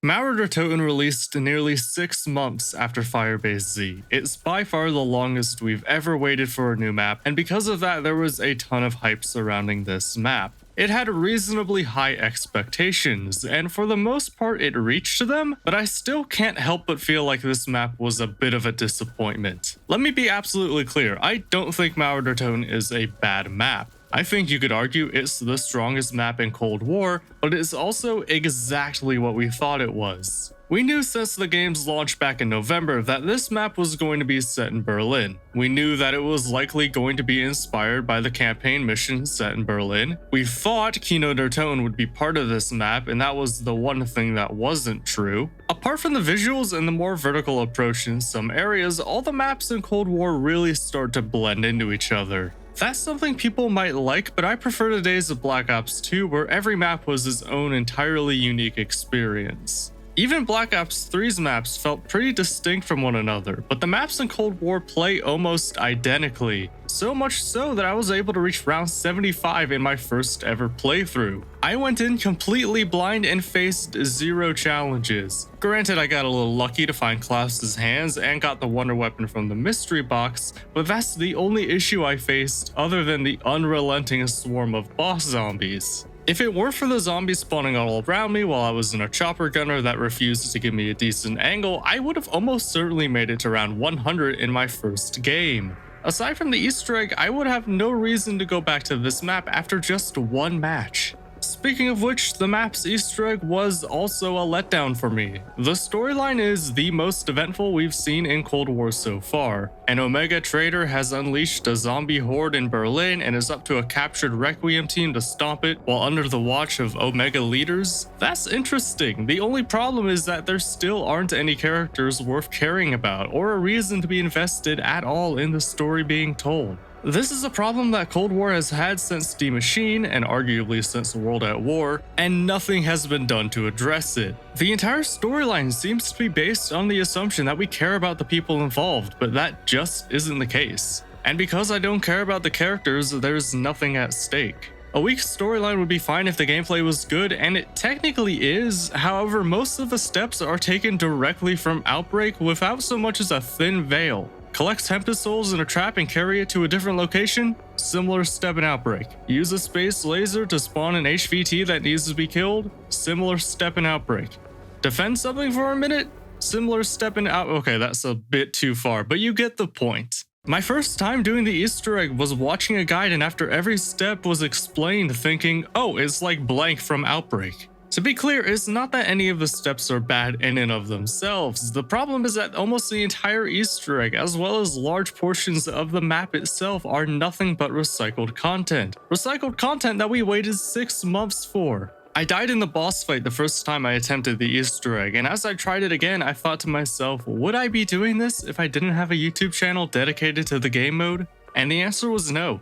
Mauer Toten released nearly 6 months after Firebase Z. It's by far the longest we've ever waited for a new map, and because of that there was a ton of hype surrounding this map. It had reasonably high expectations, and for the most part it reached them, but I still can't help but feel like this map was a bit of a disappointment. Let me be absolutely clear, I don't think Mauer Toten is a bad map. I think you could argue it's the strongest map in Cold War, but it's also exactly what we thought it was. We knew since the game's launch back in November that this map was going to be set in Berlin. We knew that it was likely going to be inspired by the campaign mission set in Berlin. We thought Kino der Toten would be part of this map, and that was the one thing that wasn't true. Apart from the visuals and the more vertical approach in some areas, all the maps in Cold War really start to blend into each other. That's something people might like, but I prefer the days of Black Ops 2 where every map was its own entirely unique experience. Even Black Ops 3's maps felt pretty distinct from one another, but the maps in Cold War play almost identically, so much so that I was able to reach round 75 in my first ever playthrough. I went in completely blind and faced 0 challenges. Granted, I got a little lucky to find Klaus's hands and got the wonder weapon from the mystery box, but that's the only issue I faced other than the unrelenting swarm of boss zombies. If it weren't for the zombies spawning all around me while I was in a chopper gunner that refused to give me a decent angle, I would have almost certainly made it to round 100 in my first game. Aside from the Easter egg, I would have no reason to go back to this map after just one match. Speaking of which, the map's Easter egg was also a letdown for me. The storyline is the most eventful we've seen in Cold War so far. An Omega traitor has unleashed a zombie horde in Berlin and is up to a captured Requiem team to stomp it while under the watch of Omega leaders. That's interesting. The only problem is that there still aren't any characters worth caring about or a reason to be invested at all in the story being told. This is a problem that Cold War has had since Die Maschine and arguably since World at War, and nothing has been done to address it. The entire storyline seems to be based on the assumption that we care about the people involved, but that just isn't the case. And because I don't care about the characters, there's nothing at stake. A weak storyline would be fine if the gameplay was good, and it technically is. However, most of the steps are taken directly from Outbreak without so much as a thin veil. Collect Tempest Souls in a trap and carry it to a different location? Similar step in Outbreak. Use a space laser to spawn an HVT that needs to be killed? Similar step in Outbreak. Defend something for a minute? Similar step in Okay, that's a bit too far, but you get the point. My first time doing the Easter egg was watching a guide, and after every step was explained thinking, oh, it's like blank from Outbreak. To be clear, it's not that any of the steps are bad in and of themselves. The problem is that almost the entire Easter egg, as well as large portions of the map itself, are nothing but recycled content. Recycled content that we waited 6 months for. I died in the boss fight the first time I attempted the Easter egg, and as I tried it again, I thought to myself, would I be doing this if I didn't have a YouTube channel dedicated to the game mode? And the answer was no.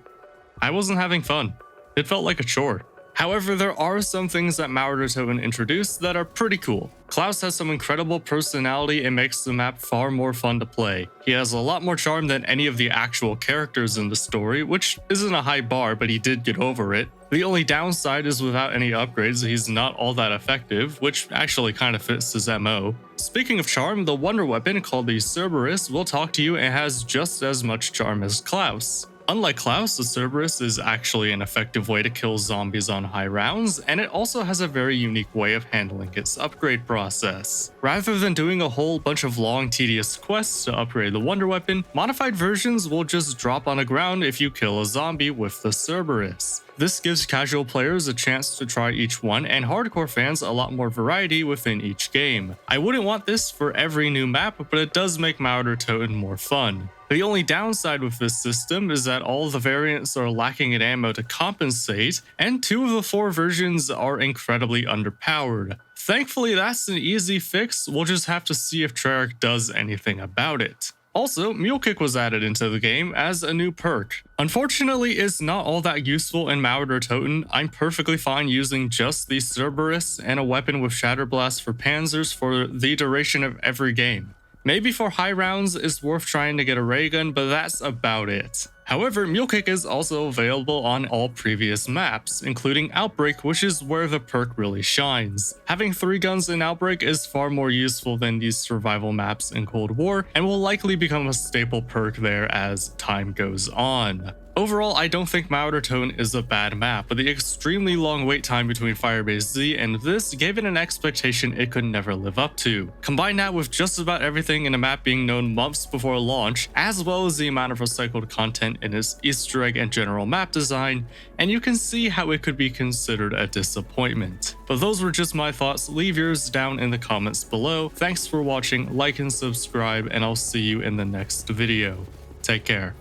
I wasn't having fun. It felt like a chore. However, there are some things that Mauer Toten introduced that are pretty cool. Klaus has some incredible personality and makes the map far more fun to play. He has a lot more charm than any of the actual characters in the story, which isn't a high bar, but he did get over it. The only downside is without any upgrades, he's not all that effective, which actually kind of fits his MO. Speaking of charm, the wonder weapon called the Cerberus will talk to you and has just as much charm as Klaus. Unlike Klaus, the Cerberus is actually an effective way to kill zombies on high rounds, and it also has a very unique way of handling its upgrade process. Rather than doing a whole bunch of long, tedious quests to upgrade the wonder weapon, modified versions will just drop on the ground if you kill a zombie with the Cerberus. This gives casual players a chance to try each one, and hardcore fans a lot more variety within each game. I wouldn't want this for every new map, but it does make Mauer Toten more fun. The only downside with this system is that all the variants are lacking in ammo to compensate, and 2 of the 4 versions are incredibly underpowered. Thankfully, that's an easy fix, we'll just have to see if Treyarch does anything about it. Also, Mule Kick was added into the game as a new perk. Unfortunately, it's not all that useful in Mauer Toten. I'm perfectly fine using just the Cerberus and a weapon with Shatterblast for Panzers for the duration of every game. Maybe for high rounds it's worth trying to get a ray gun, but that's about it. However, Mule Kick is also available on all previous maps, including Outbreak, which is where the perk really shines. Having 3 guns in Outbreak is far more useful than these survival maps in Cold War, and will likely become a staple perk there as time goes on. Overall, I don't think Marauder Tone is a bad map, but the extremely long wait time between Firebase Z and this gave it an expectation it could never live up to. Combine that with just about everything in a map being known months before launch, as well as the amount of recycled content in its Easter egg and general map design, and you can see how it could be considered a disappointment. But those were just my thoughts. Leave yours down in the comments below. Thanks for watching, like and subscribe, and I'll see you in the next video. Take care.